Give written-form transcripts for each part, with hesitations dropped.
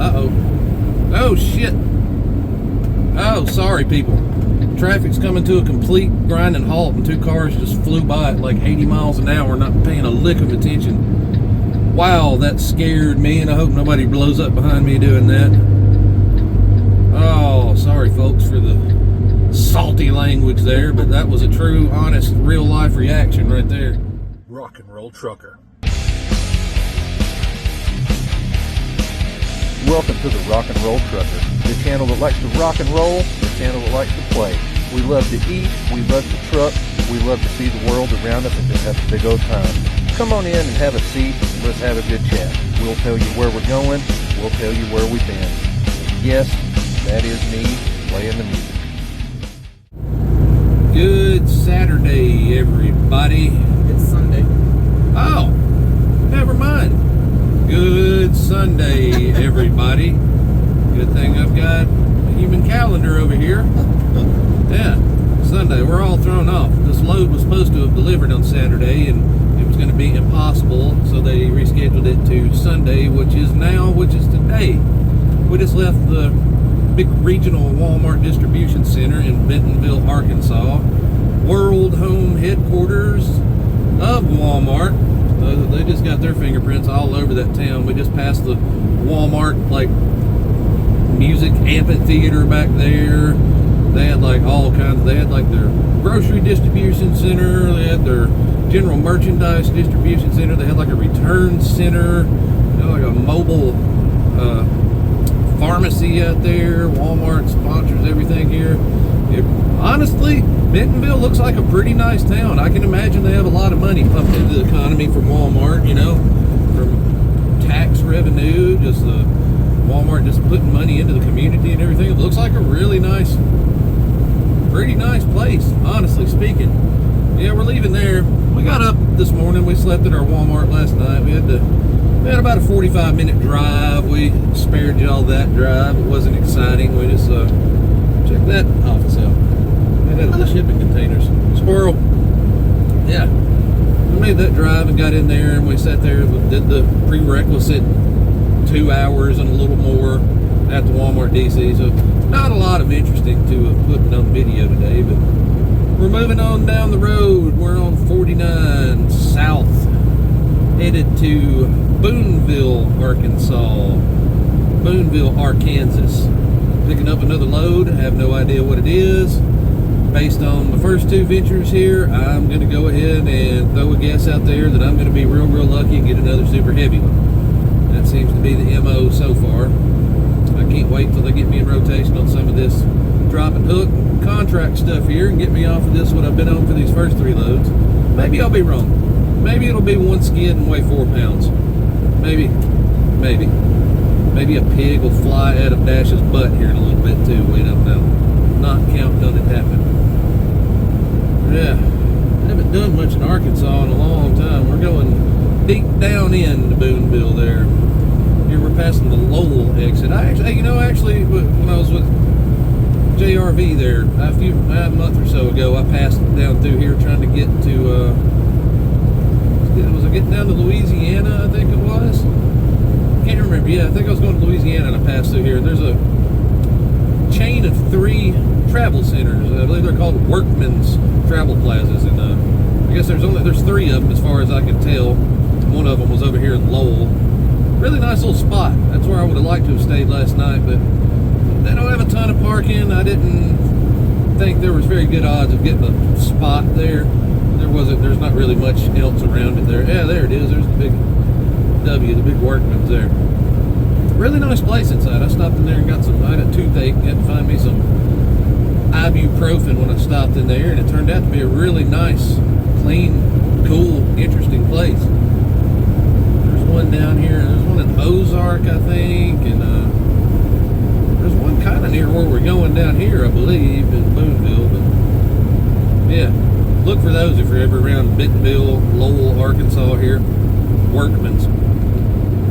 Uh-oh. Oh, shit. Oh, sorry, people. Traffic's coming to a complete grinding halt, and two cars just flew by at like 80 miles an hour, not paying a lick of attention. Wow, that scared me, and I hope nobody blows up behind me doing that. Oh, sorry, folks, for the salty language there, but that was a true, honest, real-life reaction right there. Rock and roll trucker. Welcome to the Rock and Roll Trucker, the channel that likes to rock and roll, the channel that likes to play. We love to eat, we love to truck, we love to see the world around us and just have a big old time. Come on in and have a seat, let's have a good chat. We'll tell you where we're going, we'll tell you where we've been. Yes, that is me playing the music. Good Saturday, everybody. It's Sunday. Oh, never mind. Good Sunday, everybody. Good thing I've got a human calendar over here. Yeah, Sunday. We're all thrown off. This load was supposed to have delivered on Saturday, and it was going to be impossible, so they rescheduled it to Sunday, which is today. We just left the big regional Walmart distribution center in Bentonville, Arkansas. World home headquarters of Walmart. They just got their fingerprints all over that town. We just passed the Walmart like music amphitheater back there. They had like all kinds. They had like their grocery distribution center. They had their general merchandise distribution center. They had like a return center. They had like a mobile pharmacy out there. Walmart sponsors everything here. Honestly, Bentonville looks like a pretty nice town. I can imagine they have a lot of money pumped into the economy from Walmart, you know, from tax revenue, just Walmart just putting money into the community and everything. It looks like a really nice, pretty nice place, honestly speaking. Yeah, we're leaving there. We got up this morning. We slept at our Walmart last night. We had about a 45-minute drive. We spared y'all that drive. It wasn't exciting. We just check that office out. That the shipping containers. Squirrel. Yeah. We made that drive and got in there, and we sat there and did the prerequisite 2 hours and a little more at the Walmart DC. So not a lot of interesting to putting on video today, but we're moving on down the road. We're on 49 south, headed to Booneville, Arkansas. Booneville, Arkansas. Picking up another load. I have no idea what it is. Based on the first two ventures here, I'm going to go ahead and throw a guess out there that I'm going to be real lucky and get another super heavy one. That seems to be the MO so far. I can't wait till they get me in rotation on some of this drop and hook contract stuff here and get me off of this, what I've been on for these first three loads. Maybe I'll be wrong. Maybe it'll be one skid and weigh 4 pounds. Maybe a pig will fly out of Dash's butt here in a little bit too. We don't know. Not counting on it happening. Yeah, I haven't done much in Arkansas in a long time. We're going deep down into Booneville there. Here we're passing the Lowell exit. I actually, when I was with JRV there a month or so ago, I passed down through here trying to get to, was I getting down to Louisiana, I think it was? Can't remember. Yeah, I think I was going to Louisiana and I passed through here. There's a chain of 3 travel centers. I believe they're called Workman's Travel Plazas, and I guess there's 3 of them as far as I can tell. One of them was over here in Lowell. Really nice little spot. That's where I would have liked to have stayed last night, but they don't have a ton of parking. I didn't think there was very good odds of getting a spot there. There's not really much else around it there. Yeah, there it is. There's the big W, the big Workman's there. Really nice place inside. I stopped in there and I had a toothache. Had to find me some ibuprofen when I stopped in there, and it turned out to be a really nice, clean, cool, interesting place. There's one down here. There's one in Ozark, I think, and there's one kind of near where we're going down here, I believe, in Booneville. But yeah, look for those if you're ever around Bentonville, Lowell, Arkansas here. Workman's.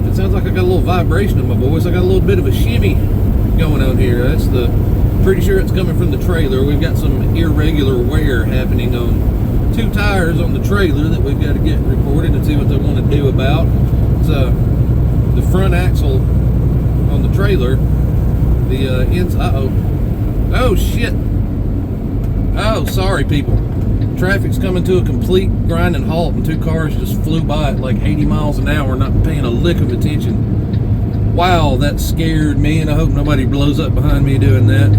It sounds like I got a little vibration in my voice. I got a little bit of a shimmy going on here. Pretty sure it's coming from the trailer. We've got some irregular wear happening on 2 tires on the trailer that we've got to get reported and see what they want to do about. It's the front axle on the trailer trailer. The oh shit. Oh, sorry people. Traffic's coming to a complete grinding halt, and two cars just flew by at like 80 miles an hour, not paying a lick of attention. Wow, that scared me, and I hope nobody blows up behind me doing that.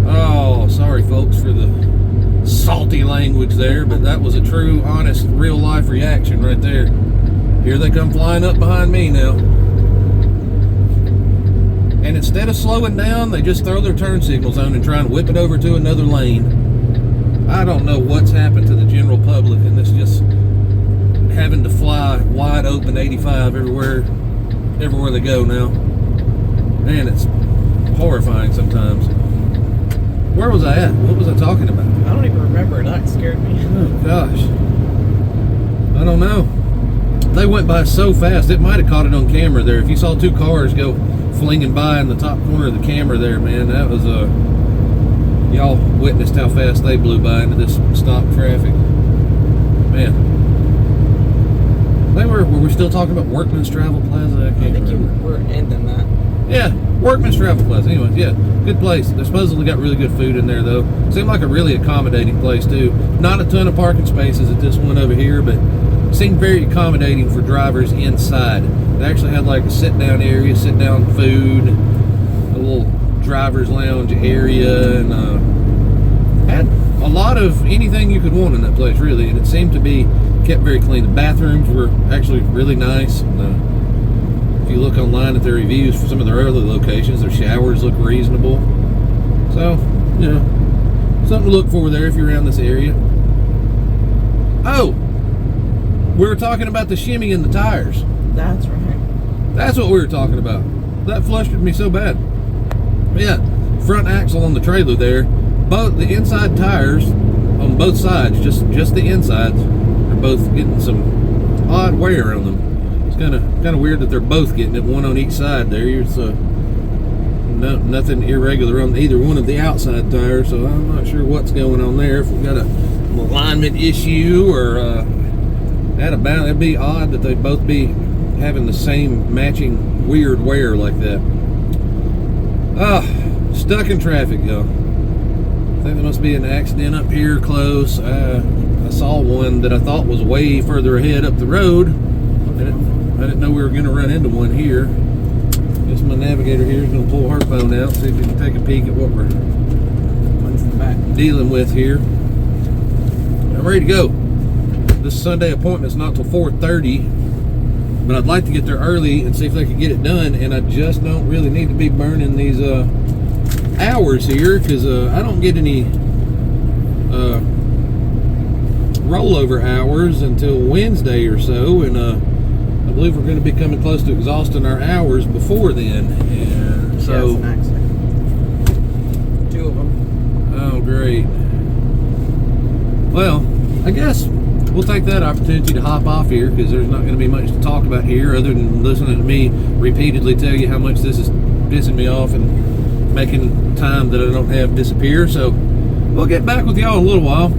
Oh, sorry folks for the salty language there, but that was a true, honest, real life reaction right there. Here they come flying up behind me now. And instead of slowing down, they just throw their turn signals on and try and whip it over to another lane. I don't know what's happened to the general public, and this just having to fly wide open 85 everywhere they go now. Man, it's horrifying sometimes. Where was I at? What was I talking about? I don't even remember. That scared me. Oh gosh, I don't know. They went by so fast. It might have caught it on camera there. If you saw two cars go flinging by in the top corner of the camera there, man, that was y'all witnessed how fast they blew by into this stop traffic. Man, were we still talking about Workman's Travel Plaza? I think you were ending that. Yeah, Workman's Travel Plaza. Anyways, yeah, good place. They supposedly got really good food in there, though. Seemed like a really accommodating place, too. Not a ton of parking spaces at this one over here, but seemed very accommodating for drivers inside. They actually had like a sit-down area, sit-down food, a little driver's lounge area, and had a lot of anything you could want in that place, really. And it seemed to be kept very clean. The bathrooms were actually really nice. And, if you look online at their reviews for some of their early locations, their showers look reasonable. So, you know, something to look for there if you're around this area. Oh, we were talking about the shimmy in the tires. That's right. That's what we were talking about. That flustered me so bad. Yeah, front axle on the trailer there. Both the inside tires on both sides, just the insides, are both getting some odd wear on them. It's kind of weird that they're both getting it, one on each side there. It's nothing irregular on either one of the outside tires, so I'm not sure what's going on there. If we got an alignment issue or it'd be odd that they'd both be having the same matching weird wear like that. Stuck in traffic, though. I think there must be an accident up here close. I saw one that I thought was way further ahead up the road. I didn't know we were going to run into one here. Guess my navigator here is going to pull her phone out, see if we can take a peek at what we're dealing with here. I'm ready to go. This Sunday appointment's not till 4:30, but I'd like to get there early and see if they can get it done, and I just don't really need to be burning these hours here, because I don't get any rollover hours until Wednesday or so, and I believe we're going to be coming close to exhausting our hours before then. And so, yeah, it's an accident. 2 of them. Oh, great. Well, I guess we'll take that opportunity to hop off here, because there's not going to be much to talk about here other than listening to me repeatedly tell you how much this is pissing me off and making time that I don't have disappear. So we'll get back with y'all in a little while.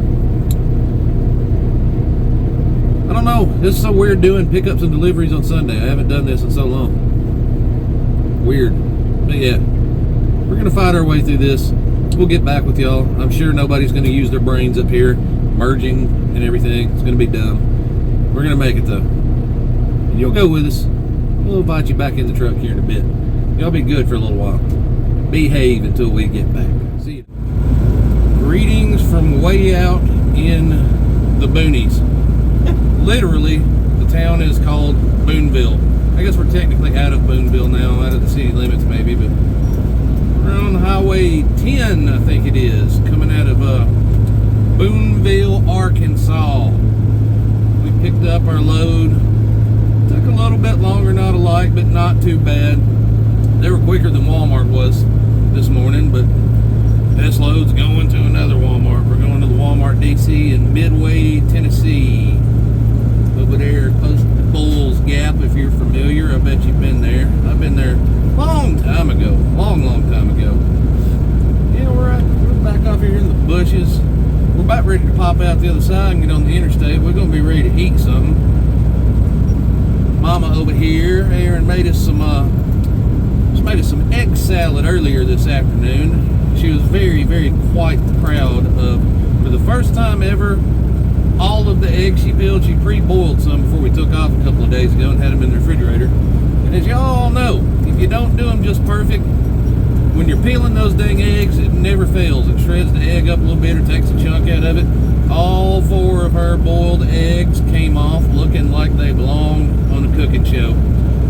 I don't know, it's so weird doing pickups and deliveries on Sunday. I haven't done this in so long. Weird. But yeah, we're going to fight our way through this. We'll get back with y'all. I'm sure nobody's going to use their brains up here merging and everything. It's going to be dumb. We're going to make it though. And you'll go with us. We'll invite you back in the truck here in a bit. Y'all be good for a little while. Behave until we get back. See you. Greetings from way out in the boonies. Literally, the town is called Booneville. I guess we're technically out of Booneville now, out of the city limits maybe, but we're on Highway 10, I think it is, coming out of Booneville, Arkansas. We picked up our load. Took a little bit longer, not alike, but not too bad. They were quicker than Walmart was this morning, but this load's going to another Walmart. We're going to the Walmart DC in Midway, Tennessee. Over there, close to Bull's Gap, if you're familiar. I bet you've been there. I've been there a long time ago. Long time ago. Yeah, we're back off here in the bushes. We're about ready to pop out the other side and get on the interstate. We're going to be ready to eat something. Mama over here, Aaron, made us some salad earlier this afternoon. She was very, very quite proud of, for the first time ever, all of the eggs she peeled. She pre-boiled some before we took off a couple of days ago and had them in the refrigerator. And as y'all know, if you don't do them just perfect, when you're peeling those dang eggs, it never fails. It shreds the egg up a little bit or takes a chunk out of it. All 4 of her boiled eggs came off looking like they belonged on a cooking show.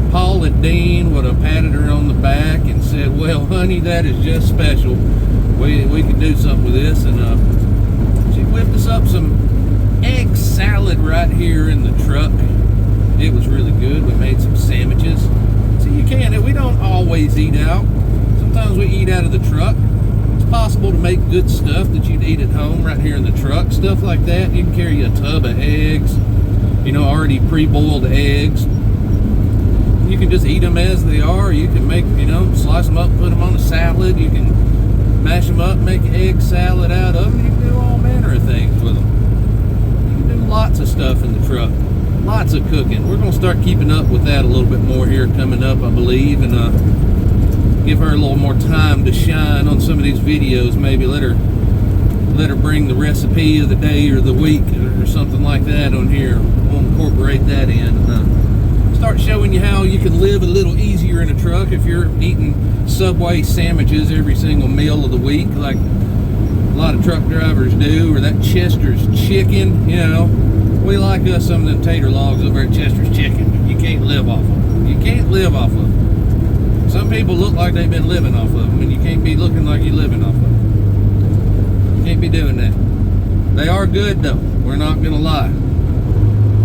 Paul and Dean would have patted her on the back and said, well, honey, that is just special. We can do something with this. And she whipped us up some egg salad right here in the truck. It was really good. We made some sandwiches. So you can, we don't always eat out. Sometimes we eat out of the truck. It's possible to make good stuff that you'd eat at home right here in the truck. Stuff like that. You can carry a tub of eggs, already pre-boiled eggs. You can just eat them as they are. You can make, slice them up, put them on a salad. You can mash them up, make an egg salad out of them. You can do all manner of things with them. You can do lots of stuff in the truck. Lots of cooking. We're going to start keeping up with that a little bit more here coming up, I believe, and give her a little more time to shine on some of these videos. Maybe let her bring the recipe of the day or the week or something like that on here. We'll incorporate that in. Start showing you how you can live a little easier in a truck if you're eating Subway sandwiches every single meal of the week, like a lot of truck drivers do, or that Chester's chicken. We like us some of them tater logs over at Chester's Chicken. You can't live off of them. You can't live off of them. Some people look like they've been living off of them, and you can't be looking like you're living off of them. You can't be doing that. They are good, though. We're not going to lie.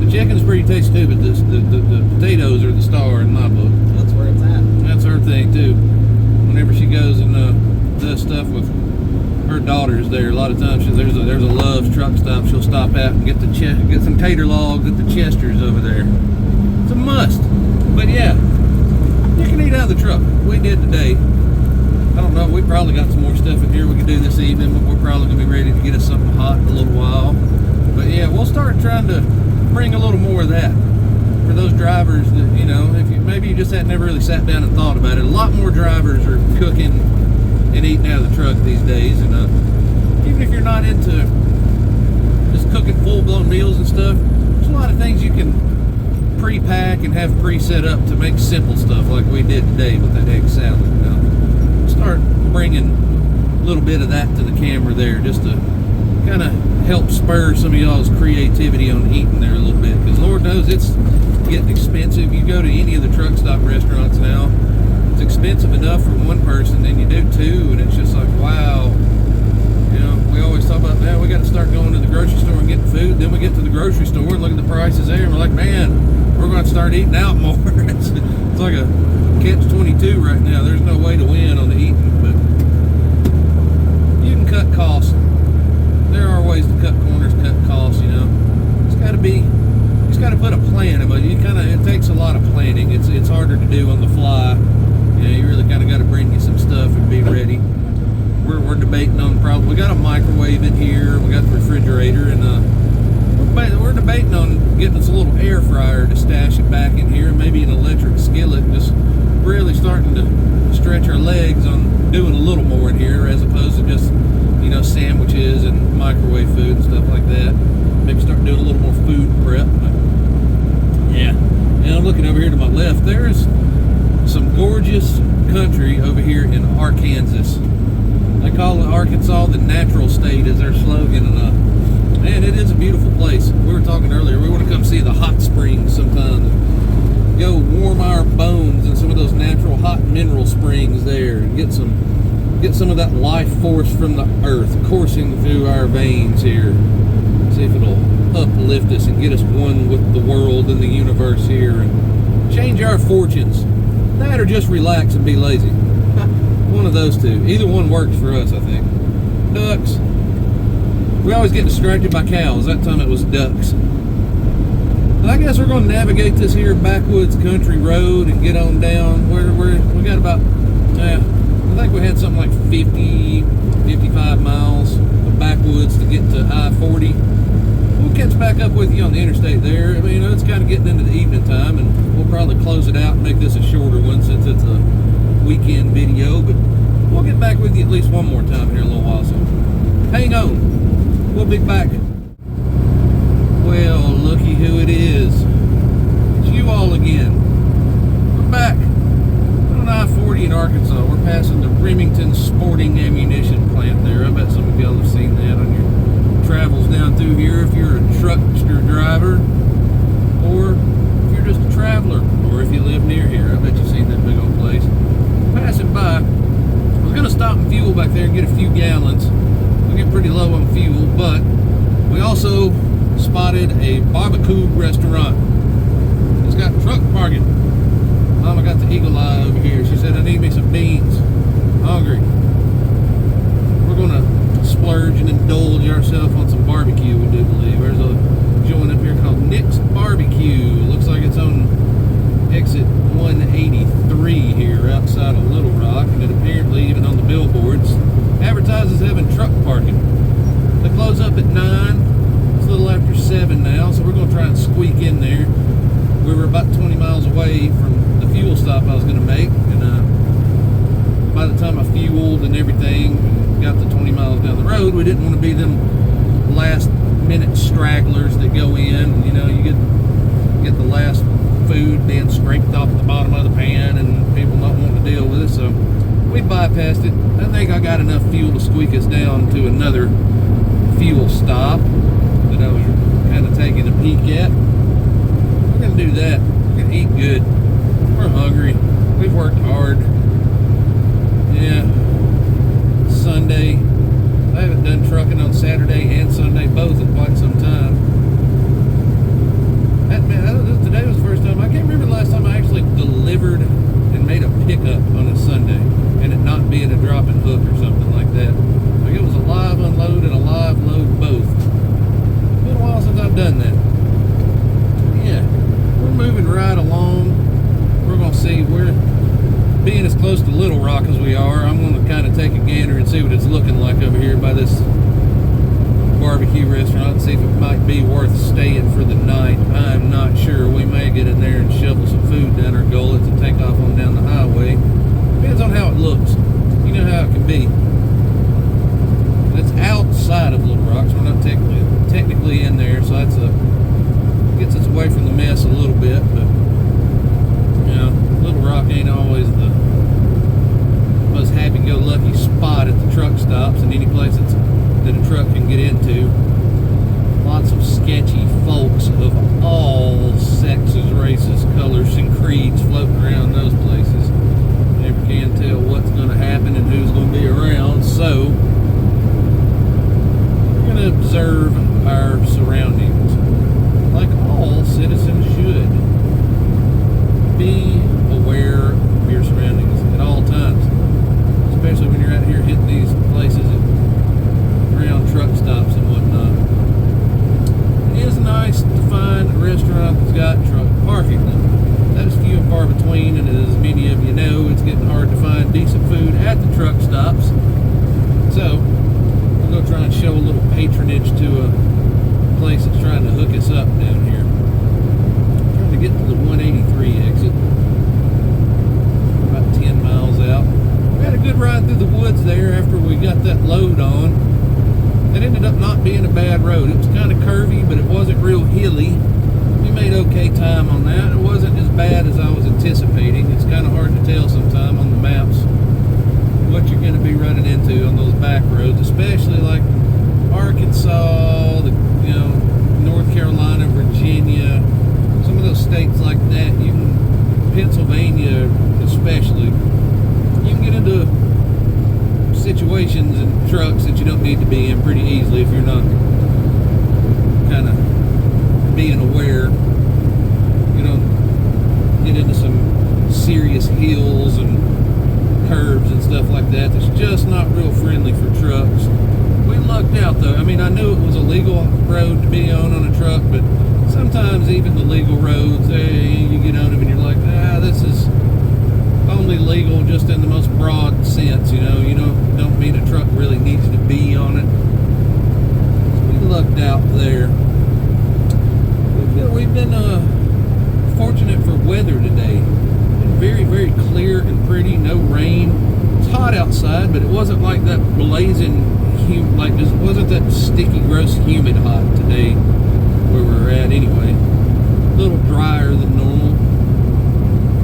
The chicken's pretty tasty, too, but the potatoes are the star in my book. That's where it's at. That's her thing, too. Whenever she goes and does stuff with her daughters there, a lot of times there's a Love's truck stop. She'll stop out and get some tater logs at the Chester's over there. It's a must. But, yeah. You can eat out of the truck. We did today. I don't know. We probably got some more stuff in here we can do this evening, but we're probably going to be ready to get us something hot in a little while. But yeah, we'll start trying to bring a little more of that for those drivers that, if maybe you just hadn't never really sat down and thought about it. A lot more drivers are cooking and eating out of the truck these days. And even if you're not into just cooking full-blown meals and stuff, there's a lot of things you can pre-pack and have pre-set up to make simple stuff like we did today with that egg salad. Start bringing a little bit of that to the camera there, just to kind of help spur some of y'all's creativity on eating there a little bit, because Lord knows it's getting expensive. You go to any of the truck stop restaurants now, it's expensive enough for one person, then you do two, and it's just like, wow. We always talk about that. We got to start going to the grocery store and getting food. Then we get to the grocery store and look at the prices there, and we're like, man, we're going to start eating out more. It's like a catch-22 right now. There's no way to win on the eating, but you can cut costs. There are ways to cut corners, cut costs. It's got to put a plan in it. It takes a lot of planning. It's harder to do on the fly. You really kind of got to bring you some stuff and be ready. We're debating on we got a microwave in here. We got the refrigerator, and we're debating on getting us a little air fryer to stash it back in here, maybe an electric skillet. Just really starting to stretch our legs on doing a little more in here, as opposed to just sandwiches and microwave food and stuff like that. Maybe start doing a little more food prep. But yeah, and I'm looking over here to my left. There's some gorgeous country over here in Arkansas. They call it Arkansas the natural state is their slogan, and man, it is a beautiful place. We were talking earlier, we want to come see the hot springs sometime, and go warm our bones in some of those natural hot mineral springs there, and get some of that life force from the earth coursing through our veins here. See if it'll uplift us and get us one with the world and the universe here, and change our fortunes. That or just relax and be lazy. One of those two. Either one works for us, I think. Ducks. We always get distracted by cows. That time it was ducks. But I guess we're going to navigate this here backwoods country road and get on down. We got about, I think we had something like 55 miles of backwoods to get to I-40. We'll catch back up with you on the interstate there. It's kind of getting into the evening time, and we'll probably close it out and make this a shorter one since it's a weekend video, but we'll get back with you at least one more time here in a little while, so hang on. We'll be back. Well, looky who it is. It's you all again. We're back on I-40 in Arkansas. We're passing the Remington Sporting Ammunition Plant there. I bet some of y'all have seen that on your travels down through here if you're a truckster driver, or if you're just a traveler, or if you live near here. I bet you've seen that big old place. Passing by, we're going to stop and fuel back there and get a few gallons. We'll get pretty low on fuel, but we also spotted a BBQ restaurant. It's got truck parking. Mama got the eagle eye over here. She said, I need me some beans. Hungry. We're going to splurge and indulge ourselves on some barbecue, we do believe. There's a joint up here called Nick's Barbecue. Looks like it's on exit 183 here outside of Little Rock, and it apparently, even on the billboards, advertises having truck parking. They close up at 9. It's a little after 7 now, so we're going to try and squeak in there. We were about 20 miles away from the fuel stop I was going to make, and by the time I fueled and everything and got the 20 miles down the road, we didn't want to be them last minute stragglers that go in. You know, you get the last food being scraped off the bottom of the pan and people not wanting to deal with it, so we bypassed it. I think I got enough fuel to squeak us down to another fuel stop that I was kind of taking a peek at. We're going to do that. We're going to eat good. We're hungry. We've worked hard. Yeah. Sunday. I haven't done trucking on Saturday and Sunday both in quite some time. Today was the first time. I can't remember the last time I actually delivered and made a pickup on a Sunday and it not being a drop and hook or something like that. Like it was a live unload and a live load both. It's been a while since I've done that. Yeah, we're moving right along. We're going to see, we're being as close to Little Rock as we are. I'm going to kind of take a gander and see what it's looking like over here by this barbecue restaurant and see if it might be worth staying for the night. I'm not sure. We may get in there and shovel some food down our gullets and take off on down the highway. Depends on how it looks. You know how it can be. It's outside of Little Rock, so we're not technically in there, so that's gets us away from the mess a little bit, but you know, Little Rock ain't always the most happy-go-lucky spot at the truck stops and any place that a truck can get into. Lots of sketchy folks of all sexes, races, colors, and creeds floating around those places. Never can tell what's going to happen and who's going to be around, so we're going to observe our surroundings like all citizens should. Be aware of your surroundings at all times, especially when you're out here hitting these places around truck stops and whatnot. It is nice to find a restaurant that's got truck parking. That is few and far between, and as many of you know, it's getting hard to find decent food at the truck stops. So we're going to try and show a little patronage to a place that's trying to hook us up down here. Trying to get to the 183 exit. About 10 miles out. We had a good ride through the woods there after we got that load on. It ended up not being a bad road. It was kind of curvy, but it wasn't real hilly. We made okay time on that. It wasn't as bad as I was anticipating. It's kind of hard to tell sometime on the maps what you're going to be running into on those back roads, especially like Arkansas, North Carolina, Virginia, some of those states like that. Even Pennsylvania especially. You can get into situations and trucks that you don't need to be in pretty easily if you're not kind of being aware. You know, get into some serious hills and curbs and stuff like that that's just not real friendly for trucks. We lucked out though. I mean, I knew it was a legal road to be on a truck, but sometimes even the legal roads, you get on them and you're like, this is only legal just in the most broad sense, you know. You don't mean a truck really needs to be on it. So we lucked out there. We've been fortunate for weather today. Been very, very clear and pretty. No rain. but it wasn't like that blazing, like it wasn't that sticky, gross, humid hot today where we're at anyway. A little drier than normal.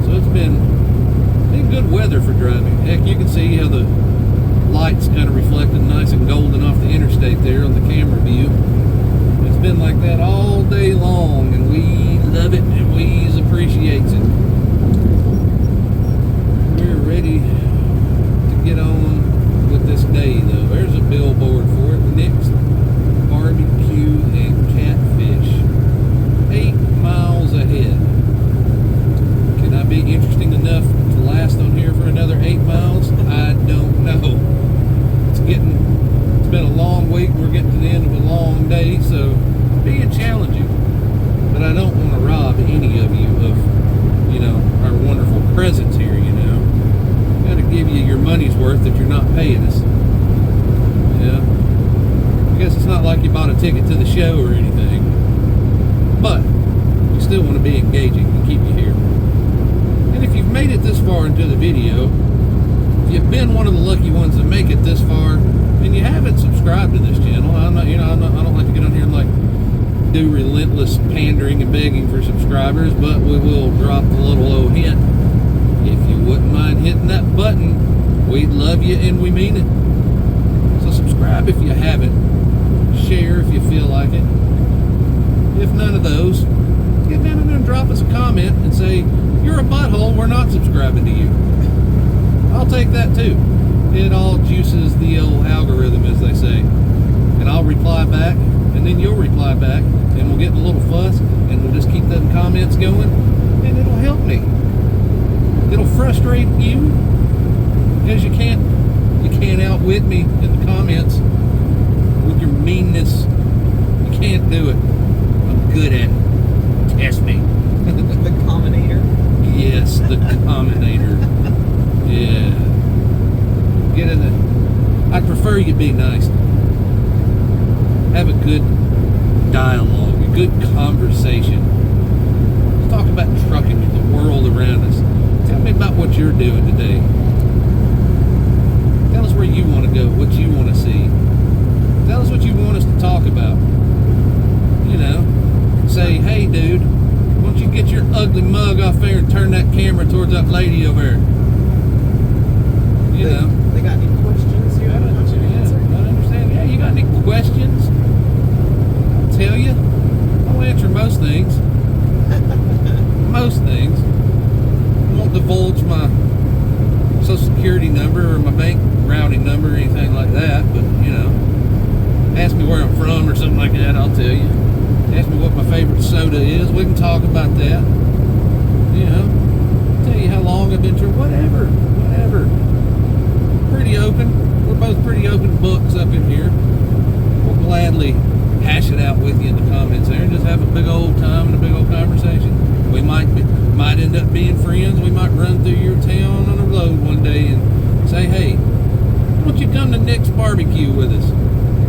So it's been good weather for driving. Heck, you can see how the lights kind of reflected nice and golden off the interstate there on the camera view. It's been like that all day long, and we love it, and we appreciates it. We're ready to get on with this day, though. There's a billboard for it. Nick's Barbecue and Catfish. 8 miles ahead. Can I be interesting enough to last on here for another 8 miles? I don't know. It's been a long week. We're getting to the end of a long day, so being challenging. But I don't want to rob any of you of, our wonderful presence here, Got to give you your money's worth that you're not paying us. Yeah. I guess it's not like you bought a ticket to the show or anything. But we still want to be engaging and keep you here. And if you've made it this far into the video, if you've been one of the lucky ones that make it this far, and you haven't subscribed to this channel, I don't like to get on here and do relentless pandering and begging for subscribers, but we will drop the little old hint. If you wouldn't mind hitting that button, we'd love you and we mean it. So subscribe if you haven't. Share if you feel like it. If none of those, get down in there and drop us a comment and say, you're a butthole, we're not subscribing to you. I'll take that too. It all juices the old algorithm, as they say. And I'll reply back, and then you'll reply back, and we'll get in a little fuss, and we'll just keep them comments going, and it'll help me. It'll frustrate you, because you can't outwit me in the comments with your meanness. You can't do it. I'm good at it. Test me. The Combinator. Yes, the Combinator. Yeah. Get in there. I'd prefer you be nice. Have a good dialogue, a good conversation. Let's talk about trucking and the world around us. Tell me about what you're doing today. Tell us where you want to go, what you want to see. Tell us what you want us to talk about. Say, hey dude, why don't you get your ugly mug off there and turn that camera towards that lady over there. They got any questions you want to answer? I understand. Yeah, you got any questions? I'll tell you. I'll answer most things. Most things. I won't divulge my social security number or my bank routing number or anything like that, but ask me where I'm from or something like that, I'll tell you. Ask me what my favorite soda is, we can talk about that. Tell you how long I've been through, whatever. Pretty open. We're both pretty open books up in here. We'll gladly hash it out with you in the comments there and just have a big old time and a big old conversation. We might end up being friends. We might run through your town on the road one day and say, hey, why don't you come to Nick's Barbecue with us?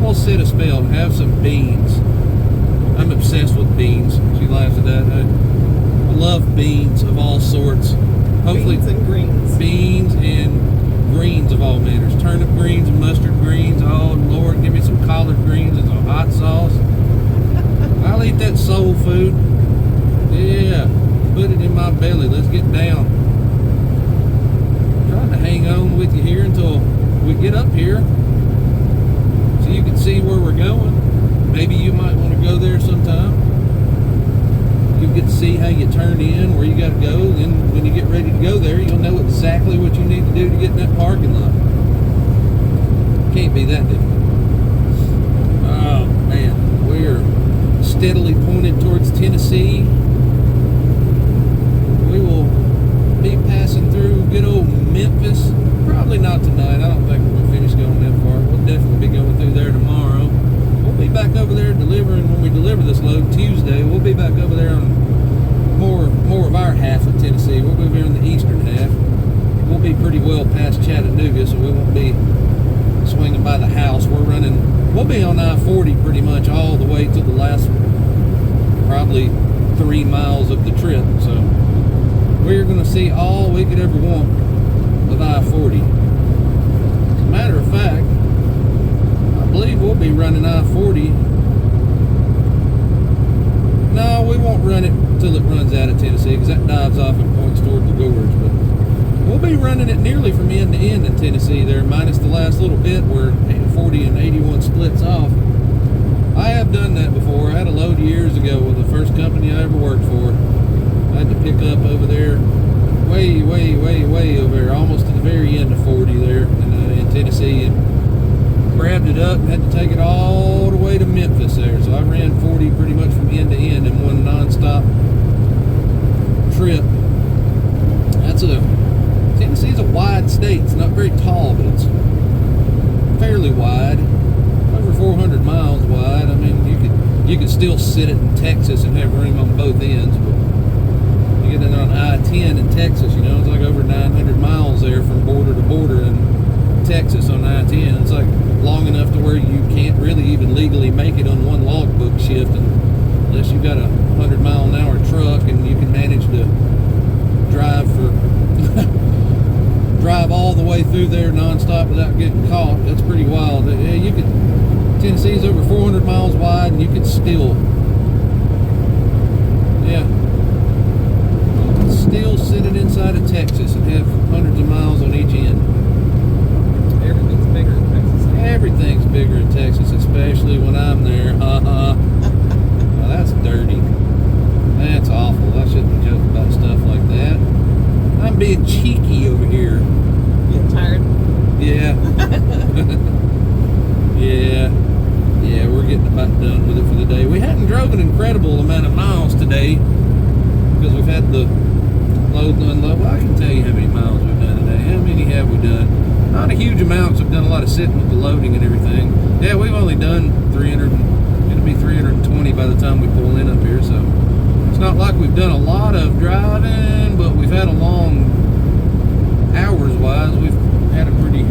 We'll sit a spell and have some beans. I'm obsessed with beans. She laughs at that. I love beans of all sorts. Hopefully, beans and greens. Beans and greens of all manners. Turnip greens and mustard greens. Oh Lord, give me some collard greens and some hot sauce. I'll eat that soul food. Yeah, put it in my belly. Let's get down. I'm trying to hang on with you here until we get up here, so you can see where we're going. Maybe you might want to go there sometime. You'll get to see how you turn in, where you got to go. Then when you get ready to go there, you'll know exactly what you need to do to get in that parking lot. Can't be that difficult. Oh, man. We're steadily pointed towards Tennessee. We will be passing through good old Memphis. Probably not tonight. I don't think we're going to finish going that far. We'll definitely be going through there tomorrow. We'll be back over there delivering, when we deliver this load Tuesday, we'll be back over there on more of our half of Tennessee. We'll be over here in the eastern half. We'll be pretty well past Chattanooga, so we won't be swinging by the house. We'll be on I-40 pretty much all the way to the last probably 3 miles of the trip. So we're going to see all we could ever want of I-40. be running it nearly from end to end in Tennessee there, minus the last little bit where 40 and 81 splits off. I have done that before. I had a load years ago with the first company I ever worked for. I had to pick up over there, way over there, almost to the very end of 40 there in Tennessee, and grabbed it up and had to take it all the way to Memphis there. So I ran 40 pretty much from end to end in one non-stop trip. Tennessee's a wide state. It's not very tall, but it's fairly wide. Over 400 miles wide. I mean, you could still sit it in Texas and have room on both ends, but you get it on I-10 in Texas, you know, it's like over 900 miles there from border to border in Texas on I-10. It's like long enough to where you can't really even legally make it on one logbook shift unless you've got a 100-mile-an-hour truck and you can manage to drive all the way through there nonstop without getting caught. That's pretty wild. Yeah, Tennessee's over 400 miles wide, and you could still sit it inside of Texas and have hundreds of miles on each end. Everything's bigger in Texas. Everything's bigger in Texas, especially when I'm there. Well, that's dirty. That's awful. I shouldn't joke about stuff like that. I'm being cheeky over here. Getting tired? Yeah. Yeah, we're getting about done with it for the day. We hadn't drove an incredible amount of miles today because we've had the load and unload. Well, I can tell you how many miles we've done today. How many have we done? Not a huge amount, so we've done a lot of sitting with the loading and everything. Yeah, we've only done 300, it'll be 320 by the time we pull in up here, so it's not like we've done a lot of driving, but we've had a long, hours-wise, we've had a pretty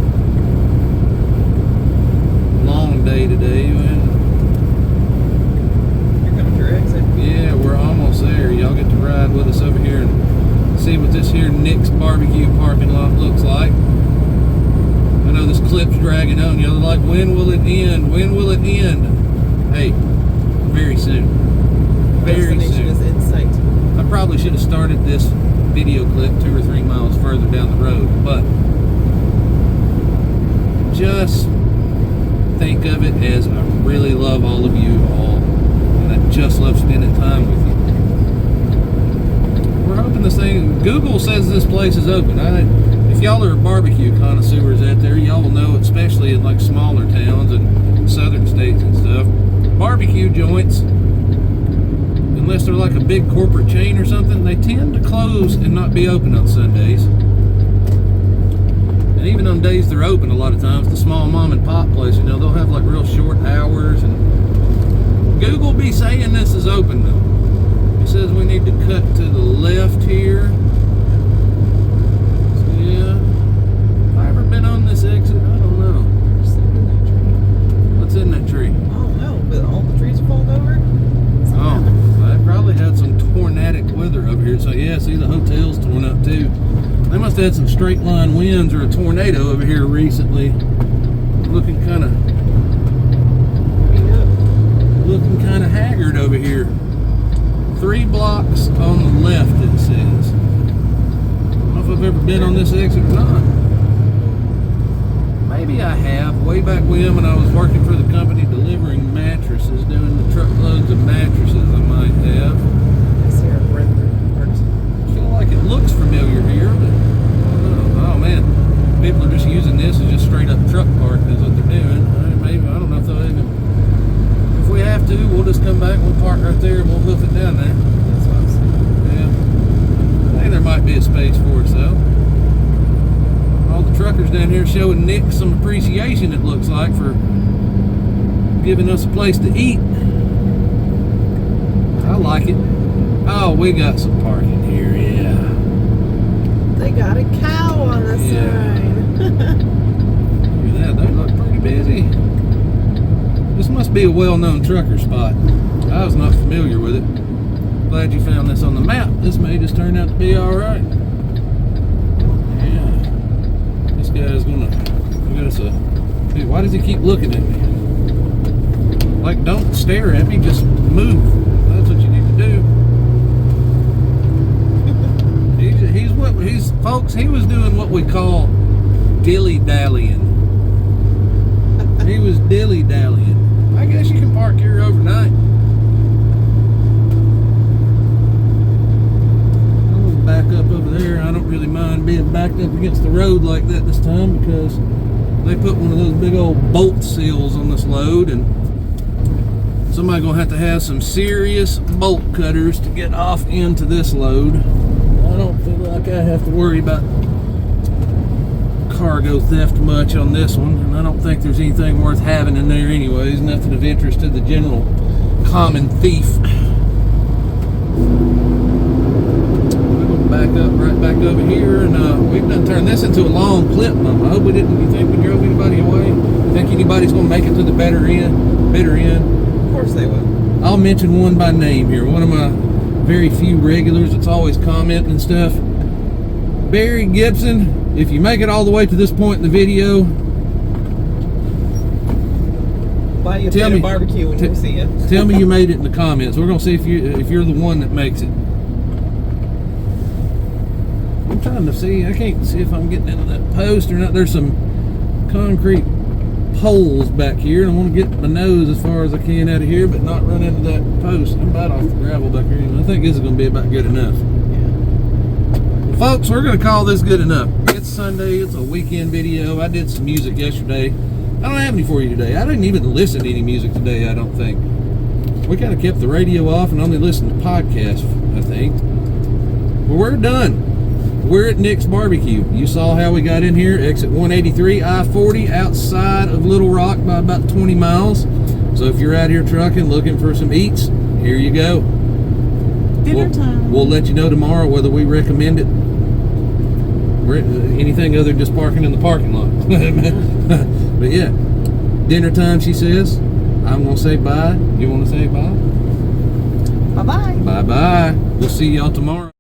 long day today. You're coming to your exit? Yeah, we're almost there. Y'all get to ride with us over here and see what this here Nick's barbecue parking lot looks like. I know this clip's dragging on. You're like, when will it end? When will it end? Hey, very soon. Very Destination is soon. in sight. I probably should have started this video clip 2 or 3 miles further down the road, but just think of it as I really love all of you all, and I just love spending time with you. We're hoping this thing, Google says this place is open. If y'all are barbecue connoisseurs out there, y'all will know, especially in like smaller towns and southern states and stuff, barbecue joints, unless they're like a big corporate chain or something, they tend to close and not be open on Sundays. And even on days they're open, a lot of times, the small mom and pop place, you know, they'll have like real short hours. And Google be saying this is open though. It says we need to cut to the left here. So, yeah. Have I ever been on this exit? I don't know. What's in that tree? I don't know, but all the trees are pulled over? Oh, I probably had some tornadic weather over here. So yeah, see the hotel's torn up too. They must have had some straight line winds or a tornado over here recently. Looking kind of haggard over here. 3 blocks on the left, it says. I don't know if I've ever been on this exit or not. Maybe I have. Way back when I was working for the company delivering mattresses, doing the truckloads of mattresses, I might have. I see our brethren. I feel like it looks familiar here, but I don't know. Oh man, people are just using this as just straight up truck park is what they're doing. Maybe, I don't know if they'll even, if we have to, we'll just come back, we'll park right there and we'll hoof it down there. That's what I'm saying. Yeah. I think there might be a space for us though. All the truckers down here showing Nick some appreciation, it looks like, for giving us a place to eat. I like it. Oh, we got some parking here, yeah. They got a cow on the side. Yeah, they look pretty busy. This must be a well-known trucker spot. I was not familiar with it. Glad you found this on the map. This may just turn out to be alright. Yeah. This guy's gonna get us a... Dude, why does he keep looking at me? Like, don't stare at me, just move. That's what you need to do. He's folks, he was doing what we call dilly-dallying. He was dilly-dallying. I guess you can park here overnight. I'm gonna back up over there. I don't really mind being backed up against the road like that this time because they put one of those big old bolt seals on this load, and somebody's gonna have to have some serious bolt cutters to get off into this load. I don't feel like I have to worry about cargo theft much on this one, and I don't think there's anything worth having in there anyways. Nothing of interest to the general common thief. We're gonna back up right back over here, and we've done turned this into a long clip, Mama. I hope we didn't. You think we drove anybody away? You think anybody's gonna make it to the bitter end? Of course they will. I'll mention one by name here. One of my very few regulars that's always commenting and stuff. Barry Gibson, if you make it all the way to this point in the video, Buy you a bit of barbecue when you see it. Tell me you made it in the comments. We're gonna see if you're the one that makes it. I'm trying to see. I can't see if I'm getting into that post or not. There's some concrete poles back here, and I want to get my nose as far as I can out of here, but not run into that post. I'm about off the gravel back here. I think this is going to be about good enough. Well, folks, we're going to call this good enough. It's Sunday. It's a weekend video. I did some music yesterday. I don't have any for you today. I didn't even listen to any music today, I don't think. We kind of kept the radio off and only listened to podcasts, I think. Well, we're done. We're at Nick's Barbecue. You saw how we got in here. Exit 183, I-40, outside of Little Rock by about 20 miles. So if you're out here trucking, looking for some eats, here you go. Dinner time. We'll let you know tomorrow whether we recommend it. Anything other than just parking in the parking lot. But yeah, dinner time, she says. I'm going to say bye. You want to say bye? Bye-bye. Bye-bye. We'll see y'all tomorrow.